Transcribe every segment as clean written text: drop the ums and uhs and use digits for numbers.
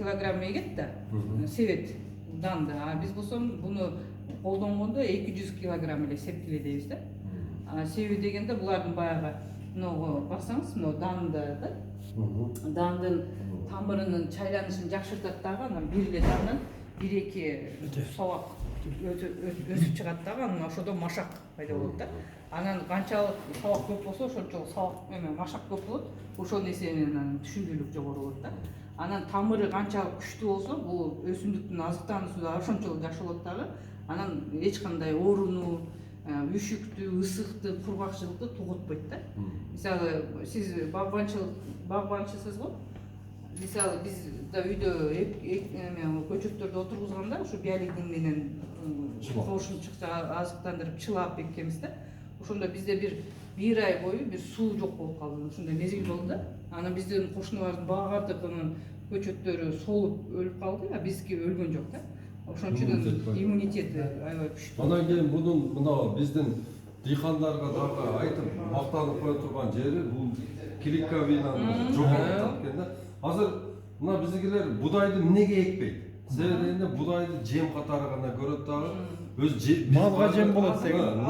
килограмм егет да, себет данды. А биз болсо буну колдонгондо 200 килограмм эле сепкиле дейбиз да. Себеби дегенде булардын баягы мынау барсаңыз, мынау данды да. Дандын тамырынын чайланышын жакшыртат дагы, анан бир эле дандан 1-2 сабак өсүп чыгат дагы, анан ошодо машак пайда болот да. Анан канчалык сабак көп болсо ошончолук сабак машак көп болот. Ошол нерсенин анан түшүндүүлүк жогору болот да. Анан тамыры канчалык күчтүү болсо, бул өсүмдүктүн азыктануусу да ошончолук жакшы болот дагы. Анан эч кандай ооруну, үшүктү, ысыкты, кургакчылыкты тугутпайт да. Мисалы, сиз багбанчысыз го. Мисалы, биз да үйдө көчөттөрдү отургузганда ушу биолигин менен кошумча азыктандырып чылап эккенбиз да. Ошондо бизде бир ай бою бир суу жок болуп калды. Ушундай мезгил болду да. Анан биздин кошуналардын баардыгынын көчөттөрү солуп өлүп калды, а биздики өлгөн жок да. Ошон үчүн иммунитети аябай күчтүү. Анан кийин мунун мына биздин дыйкандарга дагы айтып мактанып кое турган жери бул клейковинаны жоготуп экен да. Азыр мына биздикилер будайды эмнеге экпейт? Себеби будайды жем катары гана көрөт дагы. Малга жем болот деген.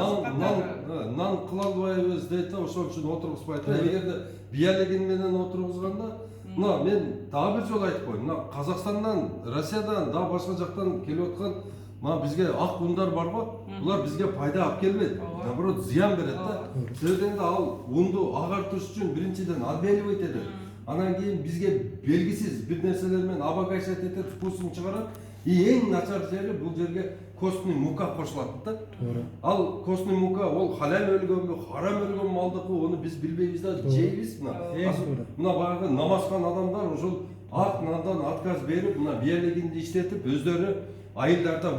Нан кыла албайбыз дейт да, ошон үчүн отургузбайт. Эгерде биолигин менен отургузганда, мына мен дагы бир жолу айтып коеюн. Мына Казакстандан, Россиядан, дагы башка жактан келип аткан мына бизге ак ундар барго, булар бизге пайда алып келбейт. Наоборот, зыян берет да. Себеби ал унду агартыш үчүн биринчиден отбеливать этет. Анан кийин бизге белгисиз бир нерселер менен обогащать этет, вкусун чыгарат. И эң начар жери бул жерге костный мука кошулат да. Ал костный мука ол халал өлгөнбү, харам өлгөн малдыкы, оны биз билбейбиз да, жейбиз. Мына баягы намазхан адамдар ошол ак нандан отказ берип, мына биолигинди иштетип, өздөрү айылдарда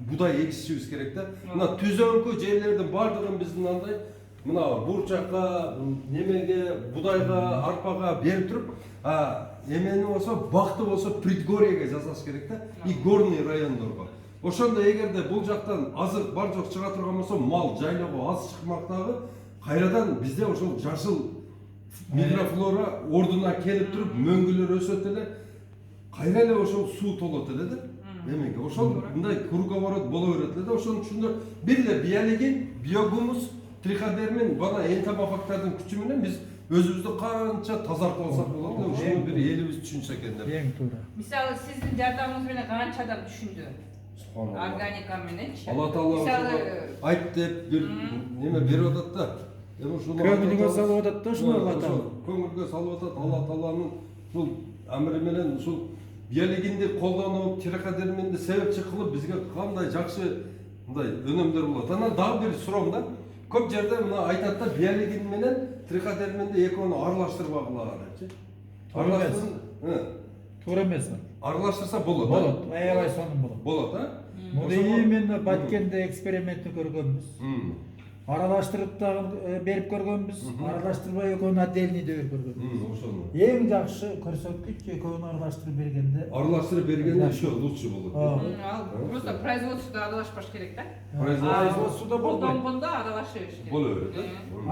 будай эгишишибиз керек да. Мына түзөңкү жерлердин баардыгын биз мындай мына бурчакка, немеге, будайга, арпага берип туруп, эмени болсо, бакты болсо предгорьеге жасаш керек да, и горный райондорго. Ошондо эгерде бул жактан азык бар жок чыга турган болсо, мал жайлоого аз чыкмактагы, кайрадан бизде ошол жашыл микрофлора ордуна келип туруп, мөңгүлөр өсөт эле, кайра эле ошол суу толот эле да. Эмеге ошол мындай круговорот боло берет эле да. Ошон үчүн бир эле биолигин, биогумус, триходермин, бана энтомофагтардын күчү менен биз өзүбүздү канча тазартып алсак болот эле, ушуну бир элибиз түшүнсө экен деп. Эң туура. Мисалы, сиздин жардамыңыз менен канча адам түшүндү? Органика мененчи. Алла Таала айт деп бир неме берип атат да. Эми ушуну көңүлгө салып атат да, ушуну Алла Таала. Көңүлгө салып атат. Алла Тааланын ушул амри менен ушул биолигинди колдонуп, триходерминди себепчи кылып бизге кандай жакшы мындай өнөмдөр болот. Анан дагы бир суроом да. Көп жерде мына айтат да, биолигин менен триходерминди экөөнү аралаштырбагыла депчи. Туура эмес. Аралаштырса болот. Болот. Аябай сонун болот. Болот, Муну именно Баткенде экспериментти көргөнбүз. Аралаштырып дагы берип көргөнбүз, аралаштырбай экөөнү отдельный да берип көргөнбүз. Ошону. Эң жакшы көрсөткүч экөөнү аралаштырып бергенде. Аралаштырып бергенде еще лучше болот. Просто производствода аралашпаш керек да. Производстводо болбойт. Колдонгондо аралашыш керек. Боло берет да.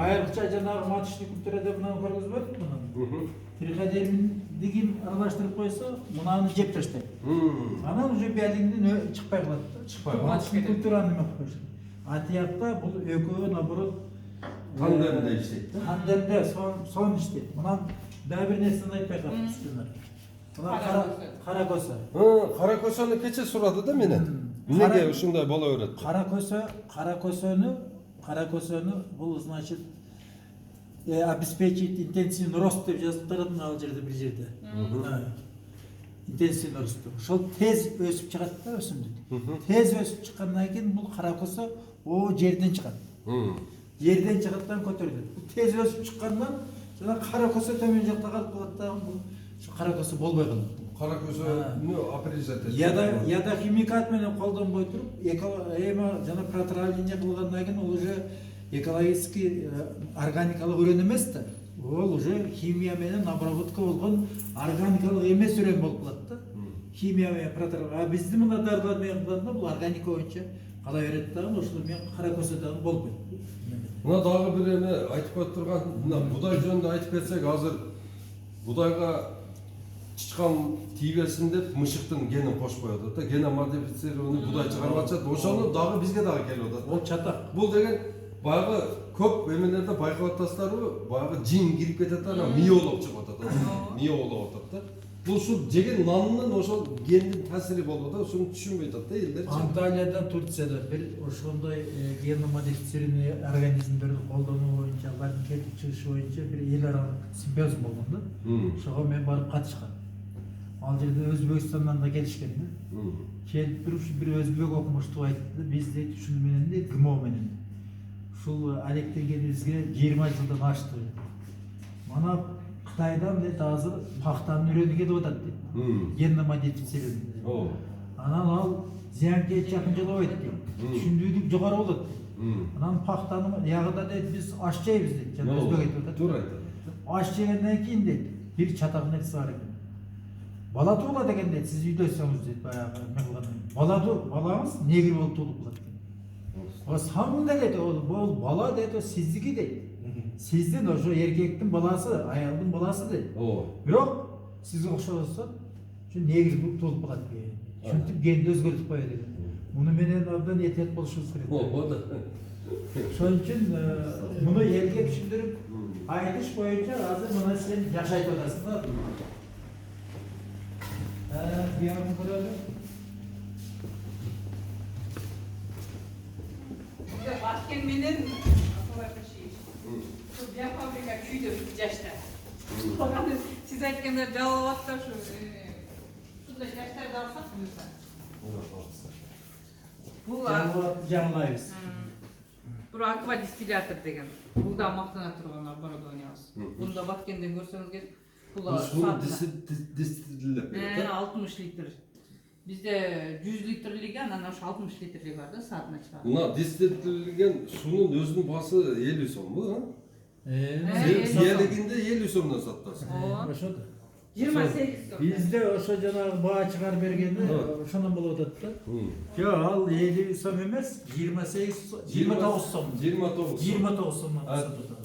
Айрыкча жанагы маточный культурада мынаны көргөзбөдүк мунун. Триходерминдигин аралаштырып койсо, мунаны жеп таштайт. Анан уже биолигинден чыкпай калат. Чыкпай. Маточный культураны эме кылып койшун. А тиякта бул экөө наоборот тандемде иштейт. Тандемде сон иштейт. Мунан дагы бир нерсени айтпай калдым. Мына кара көсө. Кара көсөнү кече сурады да менен. Эмнеге ушундай боло берет? Кара көсөнү бул значит обеспечить интенсивный рост деп жазып турат ал жерде бир жерде. Интенсивный рост. Ошол тез өсүп чыгат да өсүмдүк. Тез өсүп чыккандан кийин бул кара көсө жерден чыгат. Жерден чыгаттан көтөрүлөт. Тез өсүп чыккандан жана кара көсө төмөн жакта калып калат да, бул кара көсө болбой калат. Кара көсөнү операция Я да химикат менен колдонбой туруп, жана протравление кылгандан кийин ол уже экологический органикалык үрөн эмес да. Ол уже химия менен обработка болгон органикалык эмес үрөн болуп калат да. Химия менен протравление. А биздин мына дарылар менен кылганда бул органика боюнча кала берет да, ошол менен кара көсө дагы болбойт. Мына дагы бир эме айтып кое турган, мына будай жөнүндө айтып кетсек, азыр будайга тышкан тийбесин деп мышыктын генин кошуп коюп атат да, гена модифицированный будай чыгарып атышат. Ошону дагы бизге дагы келип атат. Ол чатак. Бул деген баягы көп эмелерде байкап атасыздарбы? Баягы жин кирип кетет, ана миолог чыгып атат. Миолог атат да. Бул ушул жеген нанынын ошол гендин таасири болуп атат, ошону түшүнбөй атат да элдер. Анталияда, Турцияда бир ошондой генно модифицированный организмдерди колдонуу боюнча, алардын келип чыгышы боюнча бир эл аралык симпозиум болгон да. Ошого мен барып катышкам. Ал жерде Өзбекстандан да келишкен да. Келип туруп бир өзбек окумуштуу айтты да, биз дейт ушуну менен дейт ГМО менен. Ушул алектергенибизге 20 жылдан ашты. Мана Кытайдан дейт азыр пахтаны үйрөнүп кетип атат дейт. Генно модифицированный. Анан ал зыянкечи жакынчылабайт дейт. Түшүндүүлүк жогору болот дейт. Анан пахтаны ягыда дейт биз аш жейбиз дейт. Жана өзбек айтып атат. Туура айтат. Аш жегенден кийин дейт бир чатак нерсе бар экен. Бала туулат экен дейт, сиз үйдө өссөңүз дейт, баягы балаңыз негр болуп туулуп калат экен. О самында дейт, ол бала дейт, сиздики дейт. Сиздин ошо эркектин баласы, аялдын баласы дейт. Бирок сизге окшобосо ушу негр болуп туулуп калат экен. Ушинтип генди өзгөртүп коет экен. Муну менен абдан этият болушубуз керек. Ошон үчүн муну элге түшүндүрүп айтыш боюнча азыр мына сен жашайтып атасың да. Бияны көрөлү. Баткен менен биа фабрика күйдө жашта. Сиз айтканда жалалап атта ушу. Ушундай жаштарды алсак бул жаңылайбыз. Бул аквадистиллятор деген. Бул да мактана турган оборудованиябыз. Бунда Баткенден көрсөңүз керек. Бул дистиллеп берет. 60 литр. Бизде 100 литрлиги, анан ошо 60 литрлиги бар да, саатына чыгат. Мына дистиллеген сунун өзүнүн баасы 50 сомбу, а? Биялегинде 50 сомдон сатасың. Ошо 28 сом. Бизде ошо жанагы баа чыгарып бергенде ошондон болуп атат да. Жок, ал 50 сом эмес, 29 сом. 29 сом.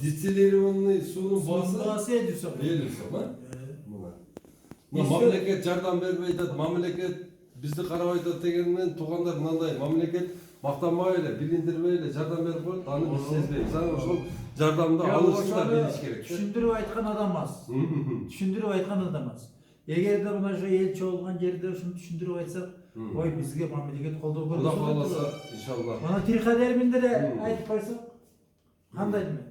Дистиллированный сунун баасы 50 сом. 50 сом, а? Мамлекет жардам бербей атат, мамлекет бизди карабай атат деген менен туугандар мындай мамлекет мактанбай эле, билиндирбей эле жардам берип коет, аны биз сезбейбиз. Аны ошол жардамды алышты да билиш керек. Түшүндүрүп айткан адам аз. Түшүндүрүп айткан адам аз. Эгерде мына ошо эл чогулган жерде ушуну түшүндүрүп айтсак, ой бизге мамлекет колдоо көрсөтөт. Кудай кааласа, иншалла. Мына Тирхадерминде де айтып койсок, кандай деме?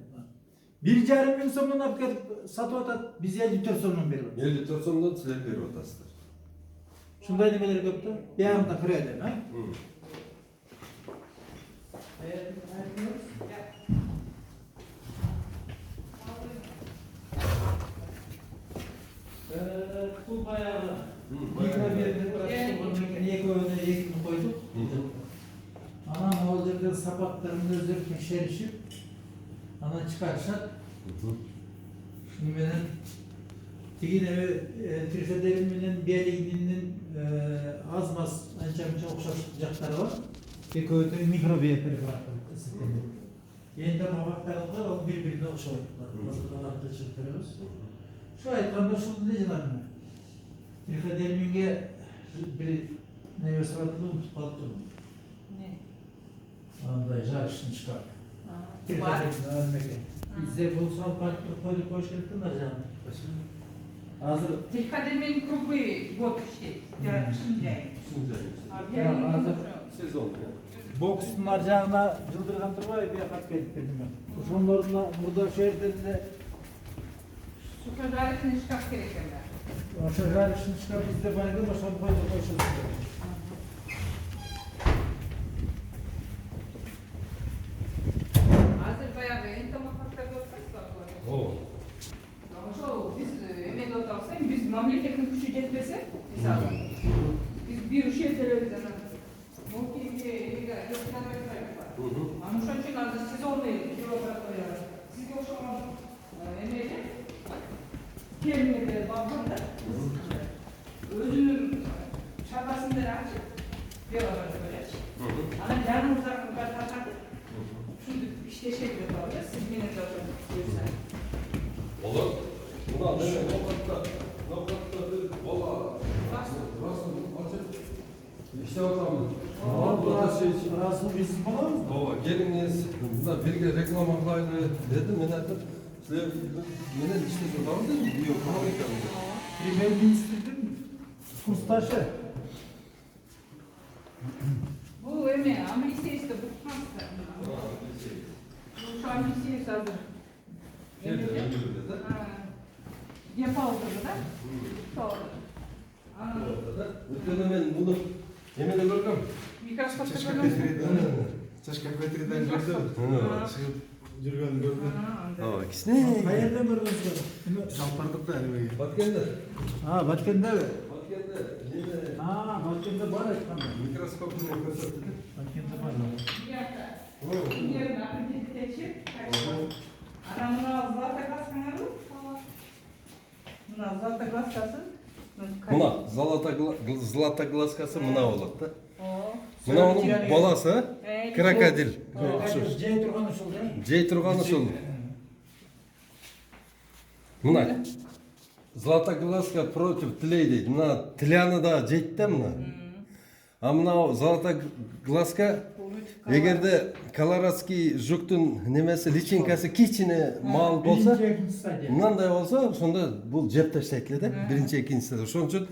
1,5 миң сомдон алып кетип сатып атат, биз 54 сомдон берип атабыз. 54 сомдон силер берип атасыздар. Ушундай немелер көп да. Биягында кирет, а? Бул баягы экөөнө экини койдук. Анан ал жерден сапаттарын өздөрү текшеришип, анан чыгарышат. Шуну менен тигине Тирхадерим менен биялигинин аз-маз анча-мынча окшош жактары бар. Экөө тең микробия препараты эсептелет. Энди мабактарында ал бири-бирине окшойт. Азыр чыгып беребиз. Şu aytkанда ушул эле жанагы. Тирхадерминге бир неме сатып унутуп калыптыр. Не? Андай жарыштын шкафы. Тирхадермин алмеке. Бизде болсо койдуп коюш керек да жанагы. Азыр Тирхадермин крупы год иштейт. Кышын жайы. Сезон. бокстун ар жагына жылдырган турбайбы, бияка келип бердим мен. Ошондордун мурда ошо жерде Сухожарочный шкаф керек экен. ошо жарыштын шкафы бизде бар экен, ошону койдуп коюшубуз керек. Азыр баягы энтомофагтарды окуйсузбу? Ошол биз эмеде отурсак, биз мамлекеттин күчү жетпесе, мисалы, биз бир ушул телевизордон аны ошон үчүн азыр сезонный лаборатория. Сизге ошого эмеде келмеде багында өзүнүн чарбасын деле ачып берип коёш. Анан жаныбыздан тартып ушинтип иштешет деп атабыз, сиз менен да ошо. Olur. Bunu anlayın. Noktatta bir bol иштеп атамын. Burası biz falan mı? Ооба, келиңиз, мына бирге реклама кылайлы дедим, мен айттым, силер менен иштеп жатабыз дедим, биоэкономиканы. Премьер-министрдің курсташы. Bu eме, Amnisiyesi bu Fransa. Bu şu Amnisiyesi hazır. Yapaldı da. Sonra. Өткөндө мен муну эмеде көргөм. Mikroskopta Чашка görüyorsun. петридан, чашка петриден көрдүм. Чыгып жүргөнүн көрдүм. Ооба, кичине. Қайерден көрдіңіздер? Жалпардык да немеге. Баткенде. Баткенде бе? Баткенде неме Баткенде бар айтқанда. микроскоп менен көрсөттү. Баткенде бар. Yerine akrediteci. Ana buna zlata glaskana mı? Buna zlata glaskası. Мына злата глазкасы мына болот да. Oo. Мына анын баласы крокодил. Жей тұрған ушул да? Жей турган ушул. Мына злата глазка против тлей дейт. Мына тляны да жейт да мына. А мына злата глазка эгерде колорадский жуктун немеси личинкасы кичине мал болсо, мынандай болсо, сонда бул жеп таштайт эле да. Биринчи, экинчиси. Ошон үчүн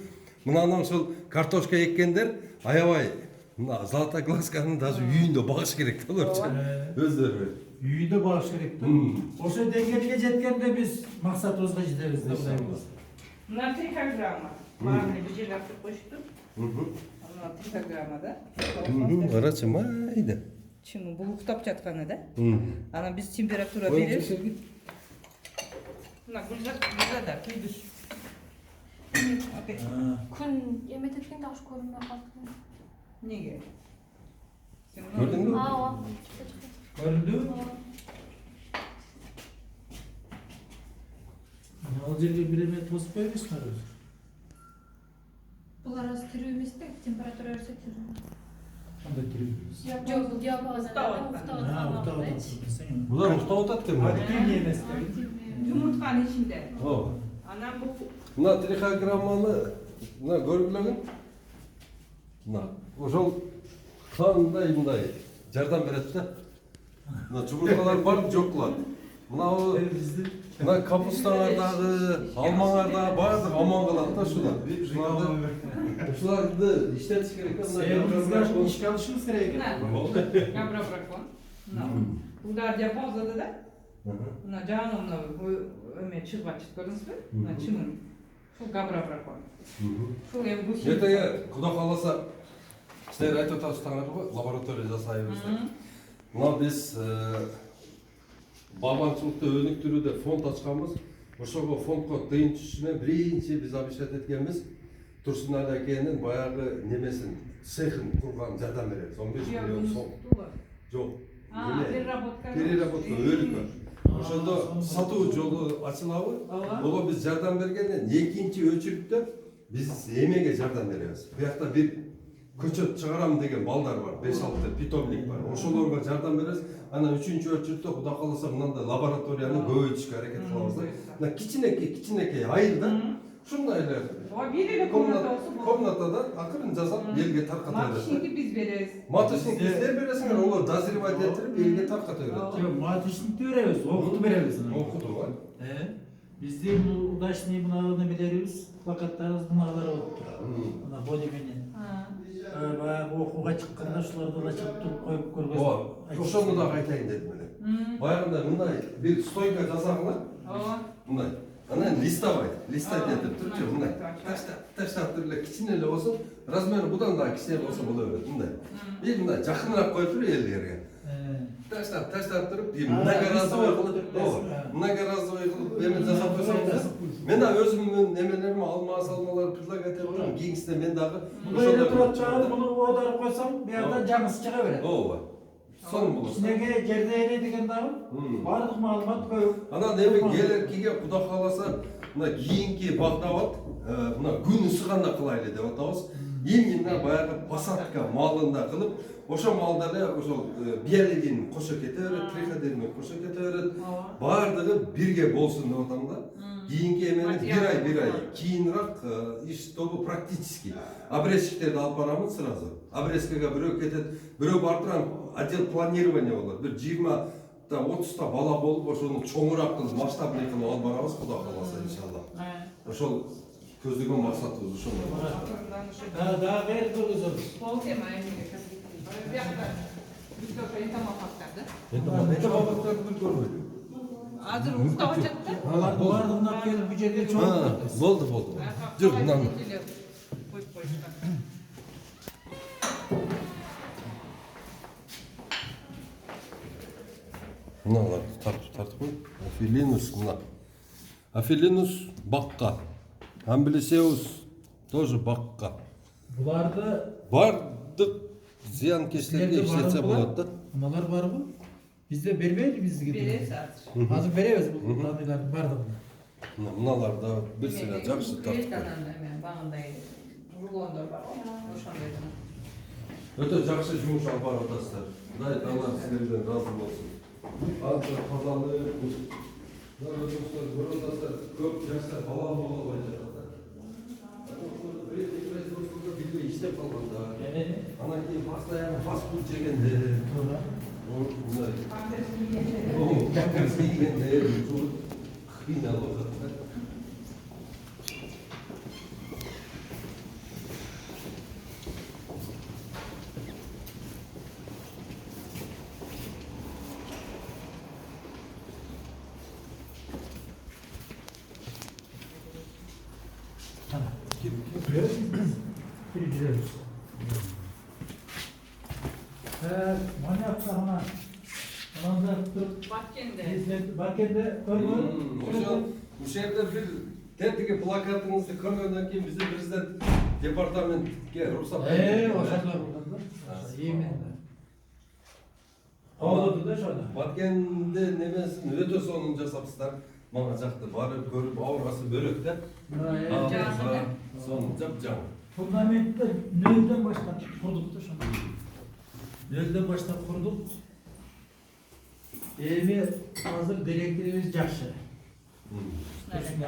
мынаны ушул картошка эккендер аябай мына злата глазканы даже үйүндө багыш керек да аларчы. Өздөрү. Үйді bağış керек. Ошо деңгээлге жеткенде биз максатыбызга жетебиз да Кудай буйруса. На 3 килограмма. Мамle bir şey yaptık koştuk. На 3 килограмма да. Карачы майда. Чему? Бұл ұқтап жатқаны да. Ана біз температура береміз. Мына гүлзада күйдүс. Күн емететкен дауыс көрінмей қалды. Неге? Көрдің бе? Көрүндү? Ал жерге биреме тосуп койбойсуңар өзү. Бұл арасы тірі емес пе? Температура өрсе тірі. Кандай тирүүбүз? Жоқ, диапазонда Уктап атасың. Булар уктап атат деп. Активный эмес. Жұмыртқаның ішінде. Ооба. Ана бұл Мына трихограмманы мына көргүлөгүн. Мына ошол кандай мындай жардам берет да. Мына жұмыртқалар бар жок кылат. Мына капустаңардагы, алмаңардагы баардыгы аман калат да ушулар. Ушуларды иштетиш керек да. Сыйымызга ишке алышыбыз керек экен. габробракон. Бұлдар диапазода да. Мына жаңы мына өме чыгып атышты көрдүңүз бе? Мына чымын. Шул габробракон. Шул эми бул Эртеге Кудай кааласа силер айтып атасыздар го, лаборатория жасайбыз деп. Мына биз балбанчылыкты өнүктүрүүдө фонд ачканбыз. Ошого фондко тыйын түшүнө биринчи биз обещать эткенбиз. Турсунали акенин баягы немесин, цехин курган жардам беребиз. 15 миллион сом. Жок. Переработка өлкө. Ошондо сатуу жолу ачылабы? Ого биз жардам бергенден экинчи өчүрүктө биз эмеге жардам беребиз. Буякта бир көчөт чыгарам деген балдар бар, 5-6 питомник бар. Ошолорго жардам беребиз. Ана үчүнчү өчүрүктө Кудай кааласа мындай лабораторияны көбөйтүшкө аракет кылабыз да. Мына кичинекей айылда ушундай эле комнатада акырын жасап элге тарката берет. Матышники биз беребиз. Матышник сиздер бересиңер, олар дозревать этирип элге тарката берет. Жок, матышникти беребиз, окутуп беребиз. Окутуп ай. Бизде удачный мына немелерибиз, плакаттарыбыз мыналар болуп турат. Мына боди менен. Баягы окууга чыкканда ушуларды да чыгып туруп коюп көргөз. Ооба, ошону да айтайын дедим эле. Баягында мындай бир стойка жасагыла. Ооба. Мындай. Анан листовать этип турчу, мындай. Таштап туруп эле кичине эле болсо, размери будан да кичине болсо боло берет, мындай. И мындай жакыныраак коюп туруп элдерге. Таштап туруп, многоразовый кылып, многоразовый кылып эме жасап койсоңуз. Мен да өзүмдүн немелерим алмалар предлагать этип турам. Кийинкисинде мен дагы ошондо турат чыгып, муну оодарып койсоң, буякта жаңысы чыга берет. Ооба. Сон болот. Кичинеге жерде эре деген дагы баардык маалымат көп. Анан эми келеркиге Кудай кааласа, мына кийинки бактабат, мына күн ысыганда кылайлы деп атабыз. Именно баягы посадка малында кылып, ошо малда эле ошол биялигин кошо кете берет, триходерми кошо кете берет. Баардыгы бирге болсун деп атам да. кийинки эмени бир ай кийинирээк иш тобу практический обрезчиктерди алып барамын сразу. Обрезкага бирөө кетет, бирөө барып турам отдел планирования болот. Бир 20-30 бала болуп ошону чоңураак кылып масштабный кылып алып барабыз Кудай кааласа иншалла. Ошол көздөгөн максатыбыз ошол. Daha ver duruzuz. Пол тема эмеге кіргізді. Бияқта бізде ошо энтомофагтарды. Энтомофагтарды көрбөйт. Азыр уктап атат да. Бардығына келіп бұл жерде чоң. Болду. Жүр, мынаны. Қойып қойышқан. Мыналар тартып қой. Афилинус мына. Афилинус баққа. Амблисеус тоже баққа. Бұларды Бардық зиянкештерге иштетсе болады да. Мыналар бар ғой. Бізде бермейді бізге. Бересі азыр. Азыр береміз бұл данилардың бардығына. Мыналар да бір сыйға жақсы тартып қой. Бағындай рулондар бар ғой. Ошондой гана. Өте жақсы жұмыс алып барып жатасыздар. Құдай тағала сіздерден разы болсын. Азыр қазалы жұмыстар көріп жатасыздар. Көп жастар бала бола қойып жатыр. Билбей иштеп қалғанда. Анан кейін постоянно фастфуд жегенде. Мындай. Кәмпес жегенде қиналып жатыр. Переделюсь. Маньяктар ана ананда тұрып Баткенде. Бакенде көрмөй. Ошол жерде бир тетиги плакатыңызды көргөндөн кийин биздин президент департаментке уруксат берди. Ошондой болгон да. Именно. Колдоду да ошону. Баткенде немесин өтө сонун жасапсыздар. Мага жакты барып көрүп ауырасы бөлөк да. Сонун жап-жаңы. Фундаментті нөлден баштап құрдық та шоны. Нөлден баштап құрдық. Эми азыр директорыбыз жакшы. Үстүнө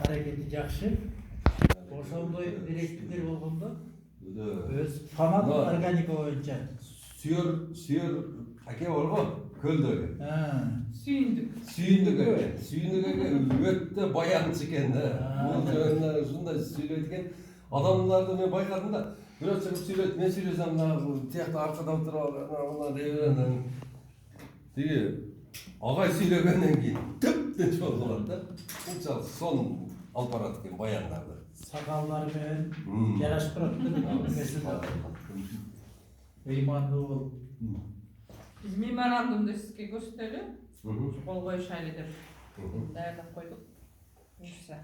аракети жакшы. Ошондой директордор болгондо өз фанат органика боюнча Сүйөр аке бар го көлдөгү. Сүйіндік. Сүйіндік өтө баянчы экен да. Бул жөнүндө ушундай сүйлөйт экен. Адамдарды мен байкадым да. Бирөө чыгып сүйлөйт, мен сүйлөсөм мына тиякта аркада отуруп ана дей берем. Тиги агай сүйлөгөндөн кийин тип-тинч болуп калат да. Ушул сон алып барат экен баяндарды. сакаллары менен жарашып турат. Ыймандуу бол. Биз меморандумду сизге көрсөтөлү. Кол коюшайлы деп даярдап койдук. Буюрса.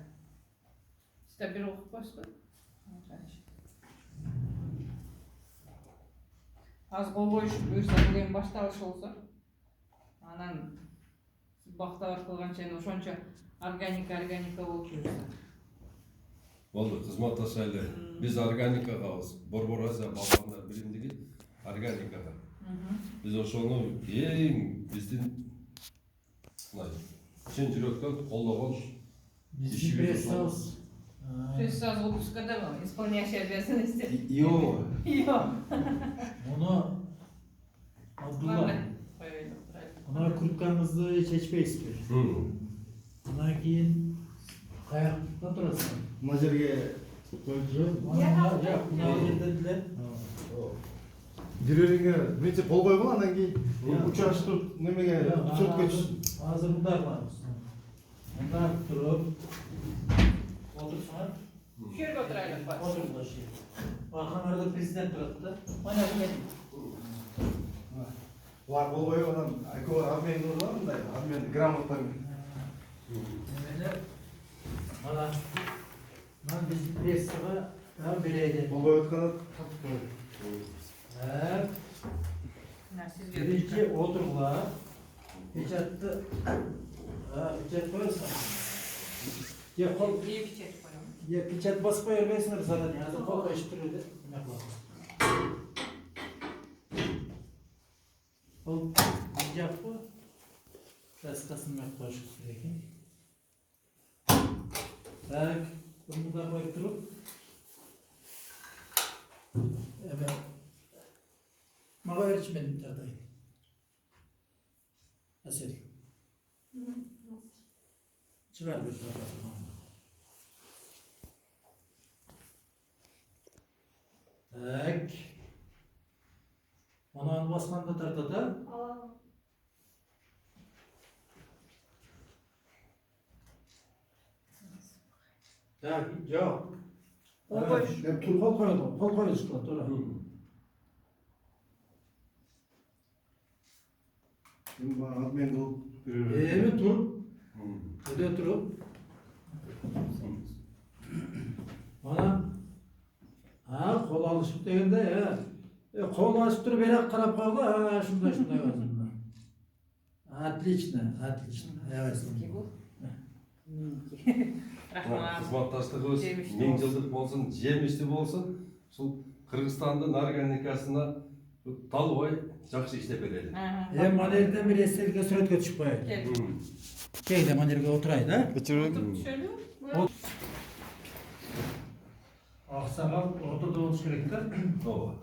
Сизде бир окуп коесузбу? Аз кол коюшуп буюрса бул эми башталышы болсо. Анан сиз бактабар кылган чейин ошончо органика болуп жүрсө. Болду, кызматташайлы. Биз органикагабыз. Борбор Азия балбандар биримдиги органикага. Биз ошону эң биздин чын жүрөктөн колдогон Биздин пресс-хаус. Пресс-хаус выпускада исполняющий обязанности. Ио. Муну Абдулла. Мына курткаңызды чечпейсизби? Андан кийин каякта турасызбы? Мына жерге коюп жүрөм. Жок, мына жерде деле. Жүрөрүңө биринчи кол койгон, андан кийин учаштырып немеге учетке түшсүн. Азыр мындай кылабыз. Мындай туруп отурсуңар. Şu yerге отурайлы. Отурду ошо. Аркаңарда президент турат да. Мына кел. Булар кол коюп анан экөө обмен кылып мындай обмен грамоттар. Мына биздин прессага берейин. Кол коюп атканда тартып коюп. Birinci oturla, pečatı, pečat koyarsan, ya kol, ya pečat basıp koyarsan zaten ya, kol koyuşturuyor da, ne yapalım? Kol, yapı, biraz kasım yapı koyuşturuyor ki. Так, bunu da koyup durup. Evet. Mağa öğretmenim tadayım. Asel. Çıkar bir tarafa. Tak. Onu basmanda tartada. Aa, Так, yok. Ой. Hep tur kol koyalım. Kol koyalım. Dur. Şimdi bana admin kılıp bir Evet dur. Öyle durup. Bana ha kol alışıp degende ya. Kol açıp durup beri karap koydu. Ha şunda gözümde. Отлично, отлично. Evet. Рахмат. Кызматташтыгыбыз Жемиштүү 1000 болсун. жылдык болсун, жемиштүү болсун. Ушул Кыргызстандын органикасына талбай жакшы иштеп берели. Hem manerden bir eserge surat götürüp koyayım. Gel. Keyde manerge oturaydı ha. Oturup şöyle. Aksakal ortada olmuş gerektir. Ооба.